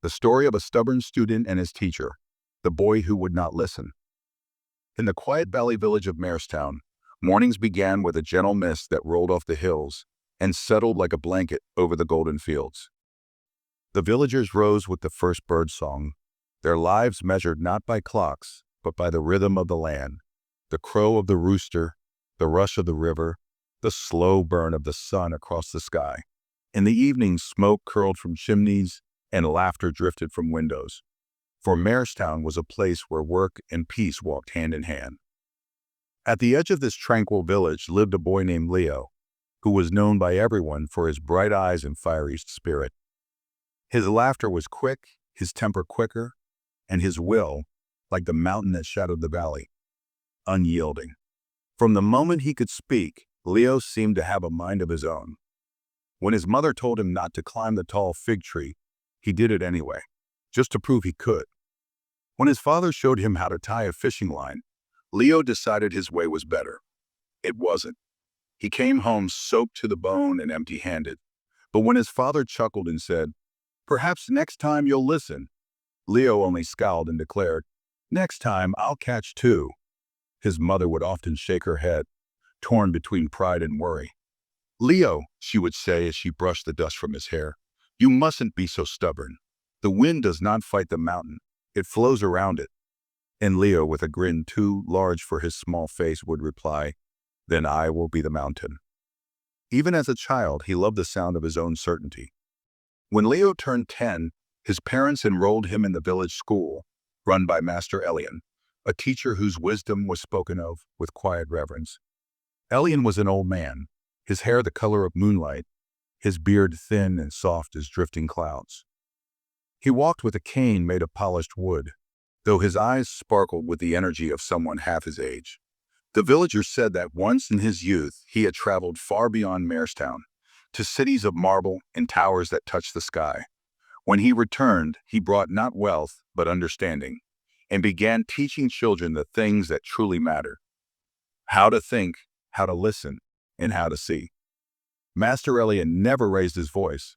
The story of a stubborn student and his teacher, the boy who would not listen. In the quiet valley village of Marestown, mornings began with a gentle mist that rolled off the hills and settled like a blanket over the golden fields. The villagers rose with the first bird song, their lives measured not by clocks, but by the rhythm of the land, the crow of the rooster, the rush of the river, the slow burn of the sun across the sky. In the evening, smoke curled from chimneys and laughter drifted from windows. For Marestown was a place where work and peace walked hand in hand. At the edge of this tranquil village lived a boy named Leo, who was known by everyone for his bright eyes and fiery spirit. His laughter was quick, his temper quicker, and his will, like the mountain that shadowed the valley, unyielding. From the moment he could speak, Leo seemed to have a mind of his own. When his mother told him not to climb the tall fig tree, he did it anyway, just to prove he could. When his father showed him how to tie a fishing line, Leo decided his way was better. It wasn't. He came home soaked to the bone and empty-handed. But when his father chuckled and said, "Perhaps next time you'll listen," Leo only scowled and declared, "Next time I'll catch two." His mother would often shake her head, torn between pride and worry. "Leo," she would say as she brushed the dust from his hair, "you mustn't be so stubborn. The wind does not fight the mountain. It flows around it." And Leo, with a grin too large for his small face, would reply, "Then I will be the mountain." Even as a child, he loved the sound of his own certainty. When Leo turned 10, his parents enrolled him in the village school, run by Master Elian, a teacher whose wisdom was spoken of with quiet reverence. Elian was an old man, his hair the color of moonlight, his beard thin and soft as drifting clouds. He walked with a cane made of polished wood, though his eyes sparkled with the energy of someone half his age. The villagers said that once in his youth he had traveled far beyond Marestown, to cities of marble and towers that touched the sky. When he returned, he brought not wealth, but understanding, and began teaching children the things that truly matter: how to think, how to listen, and how to see. Master Elian never raised his voice.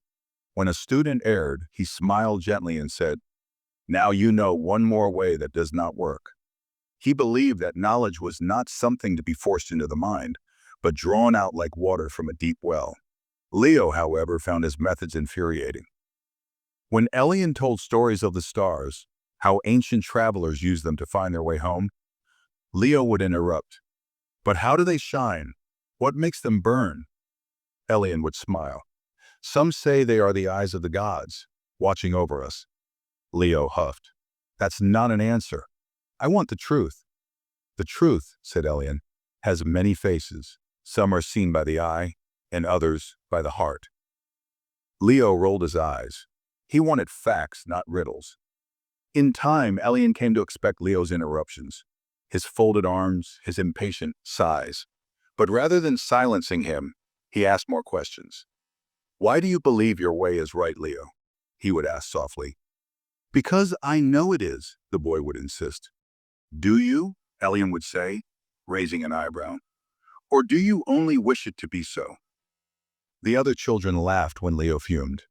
When a student erred, he smiled gently and said, "Now you know one more way that does not work." He believed that knowledge was not something to be forced into the mind, but drawn out like water from a deep well. Leo, however, found his methods infuriating. When Elian told stories of the stars, how ancient travelers used them to find their way home, Leo would interrupt. "But how do they shine? What makes them burn?" Elian would smile. "Some say they are the eyes of the gods, watching over us." Leo huffed. "That's not an answer. I want the truth." "The truth," said Elian, "has many faces. Some are seen by the eye, and others by the heart." Leo rolled his eyes. He wanted facts, not riddles. In time, Elian came to expect Leo's interruptions, his folded arms, his impatient sighs. But rather than silencing him, he asked more questions. "Why do you believe your way is right, Leo?" he would ask softly. "Because I know it is," the boy would insist. "Do you?" Elian would say, raising an eyebrow. "Or do you only wish it to be so?" The other children laughed when Leo fumed,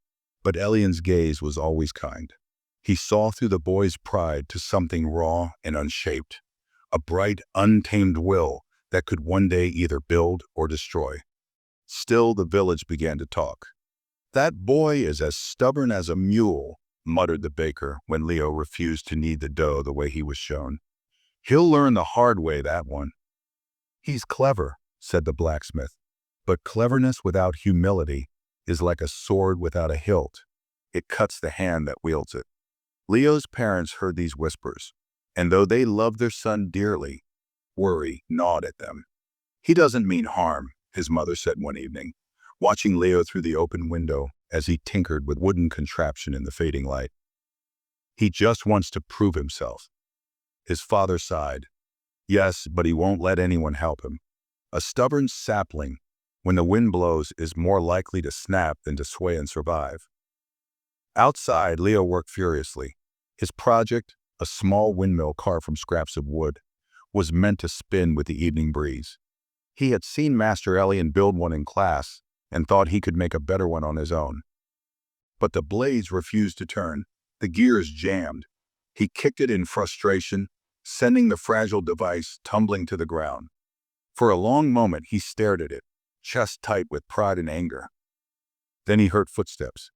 but Elian's gaze was always kind. He saw through the boy's pride to something raw and unshaped, a bright, untamed will that could one day either build or destroy. Still, the village began to talk. "That boy is as stubborn as a mule," muttered the baker when Leo refused to knead the dough the way he was shown. "He'll learn the hard way, that one." "He's clever," said the blacksmith, "but cleverness without humility is like a sword without a hilt. It cuts the hand that wields it." Leo's parents heard these whispers, and though they loved their son dearly, worry gnawed at them. "He doesn't mean harm," his mother said one evening, watching Leo through the open window as he tinkered with wooden contraption in the fading light. "He just wants to prove himself." His father sighed. "Yes, but he won't let anyone help him. A stubborn sapling, when the wind blows, is more likely to snap than to sway and survive." Outside, Leo worked furiously. His project, a small windmill carved from scraps of wood, was meant to spin with the evening breeze. He had seen Master Elian build one in class and thought he could make a better one on his own. But the blades refused to turn. The gears jammed. He kicked it in frustration, sending the fragile device tumbling to the ground. For a long moment he stared at it, chest tight with pride and anger. Then he heard footsteps.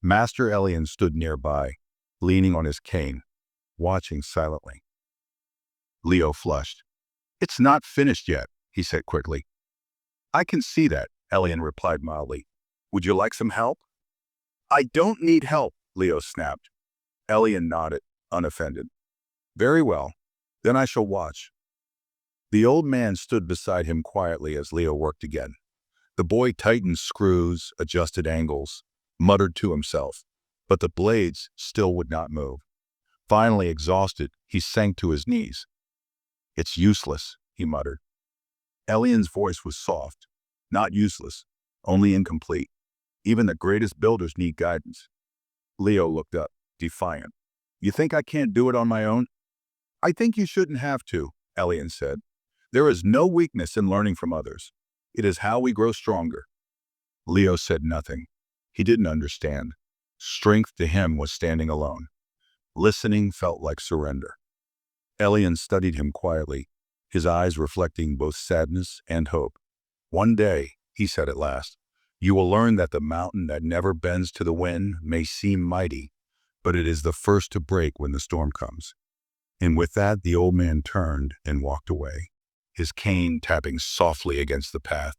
Master Elian stood nearby, leaning on his cane, watching silently. Leo flushed. "It's not finished yet," he said quickly. "I can see that," Elian replied mildly. "Would you like some help?" "I don't need help," Leo snapped. Elian nodded, unoffended. "Very well. Then I shall watch." The old man stood beside him quietly as Leo worked again. The boy tightened screws, adjusted angles, muttered to himself, but the blades still would not move. Finally exhausted, he sank to his knees. "It's useless," he muttered. Elian's voice was soft. "Not useless, only incomplete. Even the greatest builders need guidance." Leo looked up, defiant. "You think I can't do it on my own?" "I think you shouldn't have to," Elian said. "There is no weakness in learning from others. It is how we grow stronger." Leo said nothing. He didn't understand. Strength to him was standing alone. Listening felt like surrender. Elian studied him quietly, his eyes reflecting both sadness and hope. "One day," he said at last, "you will learn that the mountain that never bends to the wind may seem mighty, but it is the first to break when the storm comes." And with that, the old man turned and walked away, his cane tapping softly against the path.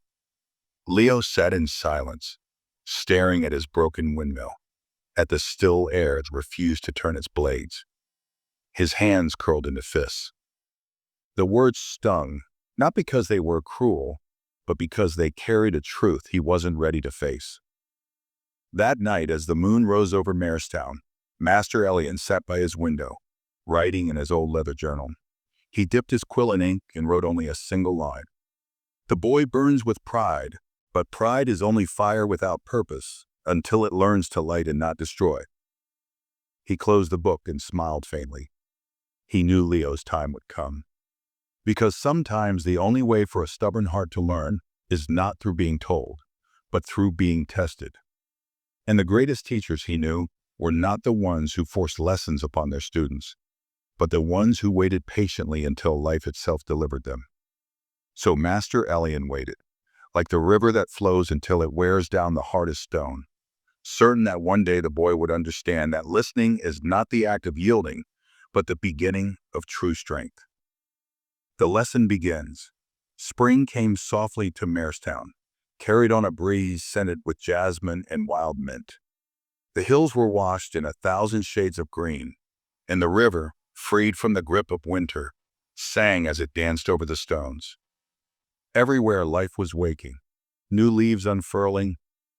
Leo sat in silence, staring at his broken windmill, at the still air that refused to turn its blades. His hands curled into fists. The words stung, not because they were cruel, but because they carried a truth he wasn't ready to face. That night, as the moon rose over Marestown, Master Elian sat by his window, writing in his old leather journal. He dipped his quill in ink and wrote only a single line. "The boy burns with pride, but pride is only fire without purpose until it learns to light and not destroy." He closed the book and smiled faintly. He knew Leo's time would come. Because sometimes the only way for a stubborn heart to learn is not through being told, but through being tested. And the greatest teachers he knew were not the ones who forced lessons upon their students, but the ones who waited patiently until life itself delivered them. So Master Elian waited, like the river that flows until it wears down the hardest stone, certain that one day the boy would understand that listening is not the act of yielding, but the beginning of true strength. The lesson begins. Spring came softly to Marestown, carried on a breeze scented with jasmine and wild mint. The hills were washed in 1,000 shades of green, and the river, freed from the grip of winter, sang as it danced over the stones. Everywhere life was waking, new leaves unfurling,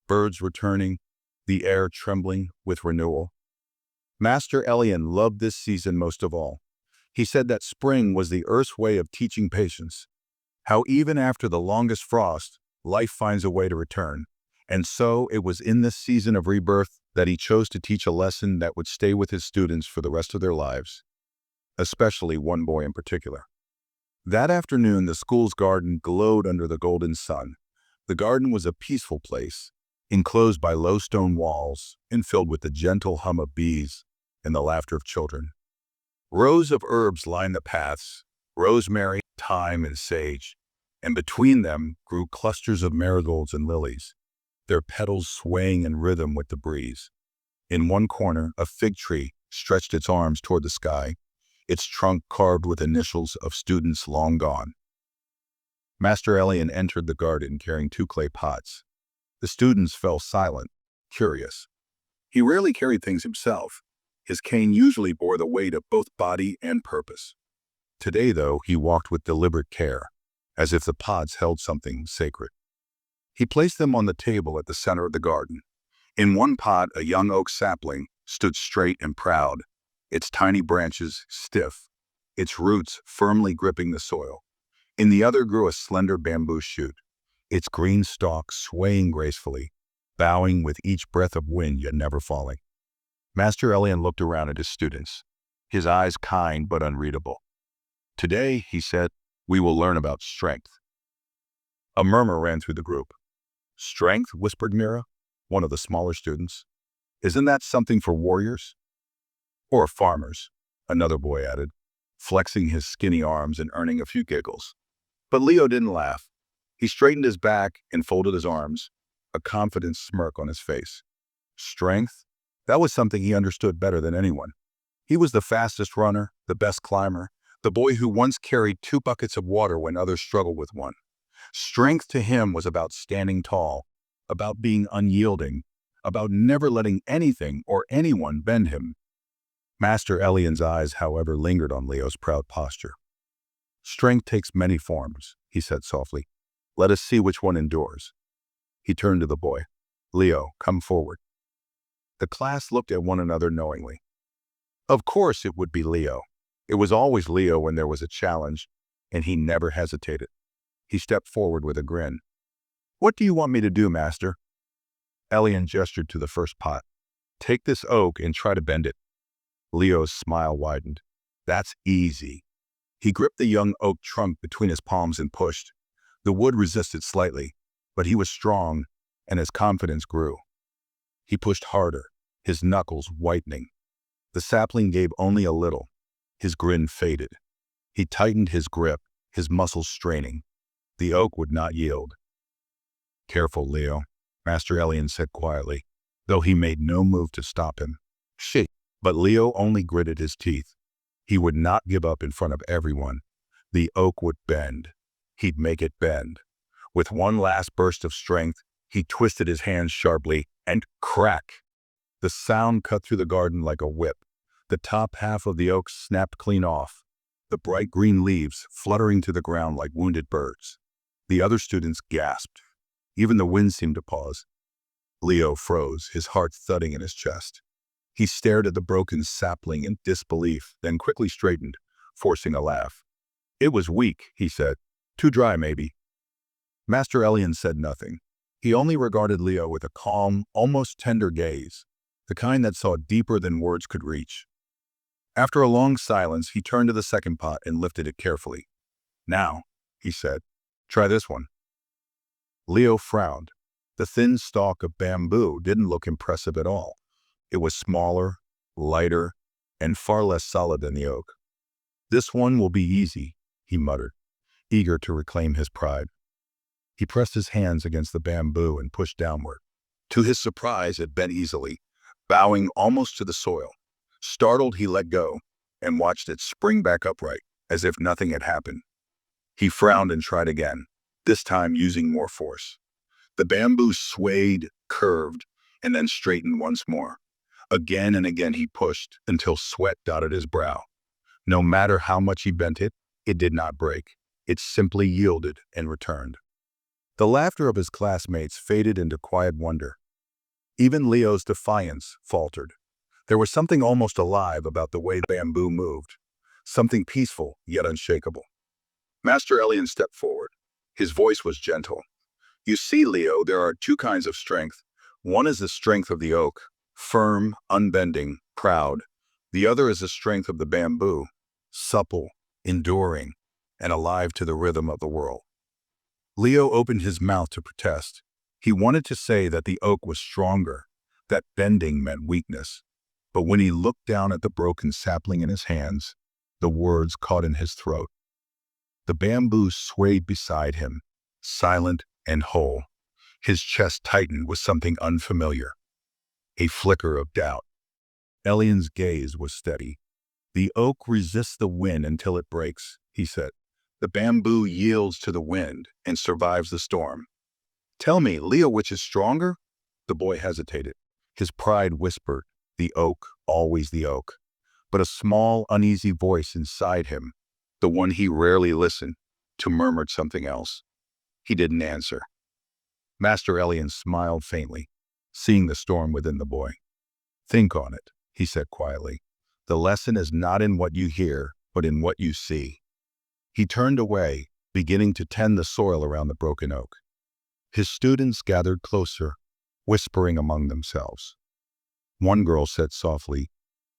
birds returning, the air trembling with renewal. Master Elian loved this season most of all. He said that spring was the earth's way of teaching patience, how even after the longest frost, life finds a way to return. And so it was in this season of rebirth that he chose to teach a lesson that would stay with his students for the rest of their lives, especially one boy in particular. That afternoon, the school's garden glowed under the golden sun. The garden was a peaceful place, enclosed by low stone walls and filled with the gentle hum of bees and the laughter of children. Rows of herbs lined the paths, rosemary, thyme, and sage, and between them grew clusters of marigolds and lilies, their petals swaying in rhythm with the breeze. In one corner, a fig tree stretched its arms toward the sky, its trunk carved with initials of students long gone. Master Elian entered the garden carrying 2 clay pots. The students fell silent, curious. He rarely carried things himself. His cane usually bore the weight of both body and purpose. Today, though, he walked with deliberate care, as if the pots held something sacred. He placed them on the table at the center of the garden. In one pot, a young oak sapling stood straight and proud, its tiny branches stiff, its roots firmly gripping the soil. In the other grew a slender bamboo shoot, its green stalk swaying gracefully, bowing with each breath of wind yet never falling. Master Elian looked around at his students, his eyes kind but unreadable. "Today," he said, "we will learn about strength." A murmur ran through the group. "Strength?" whispered Mira, one of the smaller students. "Isn't that something for warriors?" Or farmers, another boy added, flexing his skinny arms and earning a few giggles. But Leo didn't laugh. He straightened his back and folded his arms, a confident smirk on his face. Strength? That was something he understood better than anyone. He was the fastest runner, the best climber, the boy who once carried 2 buckets of water when others struggled with one. Strength to him was about standing tall, about being unyielding, about never letting anything or anyone bend him. Master Elian's eyes, however, lingered on Leo's proud posture. Strength takes many forms, he said softly. Let us see which one endures. He turned to the boy. Leo, come forward. The class looked at one another knowingly. Of course it would be Leo. It was always Leo when there was a challenge, and he never hesitated. He stepped forward with a grin. What do you want me to do, master? Elian gestured to the first pot. Take this oak and try to bend it. Leo's smile widened. That's easy. He gripped the young oak trunk between his palms and pushed. The wood resisted slightly, but he was strong, and his confidence grew. He pushed harder, his knuckles whitening. The sapling gave only a little. His grin faded. He tightened his grip, his muscles straining. The oak would not yield. Careful, Leo, Master Elian said quietly, though he made no move to stop him. Shit. But Leo only gritted his teeth. He would not give up in front of everyone. The oak would bend. He'd make it bend. With one last burst of strength, he twisted his hands sharply, and crack! The sound cut through the garden like a whip. The top half of the oak snapped clean off, the bright green leaves fluttering to the ground like wounded birds. The other students gasped. Even the wind seemed to pause. Leo froze, his heart thudding in his chest. He stared at the broken sapling in disbelief, then quickly straightened, forcing a laugh. It was weak, he said. Too dry, maybe. Master Elian said nothing. He only regarded Leo with a calm, almost tender gaze, the kind that saw deeper than words could reach. After a long silence, he turned to the second pot and lifted it carefully. Now, he said, try this one. Leo frowned. The thin stalk of bamboo didn't look impressive at all. It was smaller, lighter, and far less solid than the oak. This one will be easy, he muttered, eager to reclaim his pride. He pressed his hands against the bamboo and pushed downward. To his surprise, it bent easily, bowing almost to the soil. Startled, he let go and watched it spring back upright, as if nothing had happened. He frowned and tried again, this time using more force. The bamboo swayed, curved, and then straightened once more. Again and again he pushed until sweat dotted his brow. No matter how much he bent it, it did not break. It simply yielded and returned. The laughter of his classmates faded into quiet wonder. Even Leo's defiance faltered. There was something almost alive about the way bamboo moved, something peaceful yet unshakable. Master Elian stepped forward. His voice was gentle. You see, Leo, there are 2 kinds of strength. One is the strength of the oak, firm, unbending, proud. The other is the strength of the bamboo, supple, enduring, and alive to the rhythm of the world. Leo opened his mouth to protest. He wanted to say that the oak was stronger, that bending meant weakness. But when he looked down at the broken sapling in his hands, the words caught in his throat. The bamboo swayed beside him, silent and whole. His chest tightened with something unfamiliar, a flicker of doubt. Elian's gaze was steady. The oak resists the wind until it breaks, he said. The bamboo yields to the wind and survives the storm. Tell me, Leo, which is stronger? The boy hesitated. His pride whispered, the oak, always the oak. But a small, uneasy voice inside him, the one he rarely listened to, murmured something else. He didn't answer. Master Elian smiled faintly, seeing the storm within the boy. Think on it, he said quietly. The lesson is not in what you hear, but in what you see. He turned away, beginning to tend the soil around the broken oak. His students gathered closer, whispering among themselves. One girl said softly,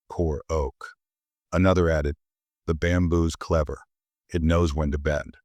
"Poor oak." Another added, "The bamboo's clever. It knows when to bend."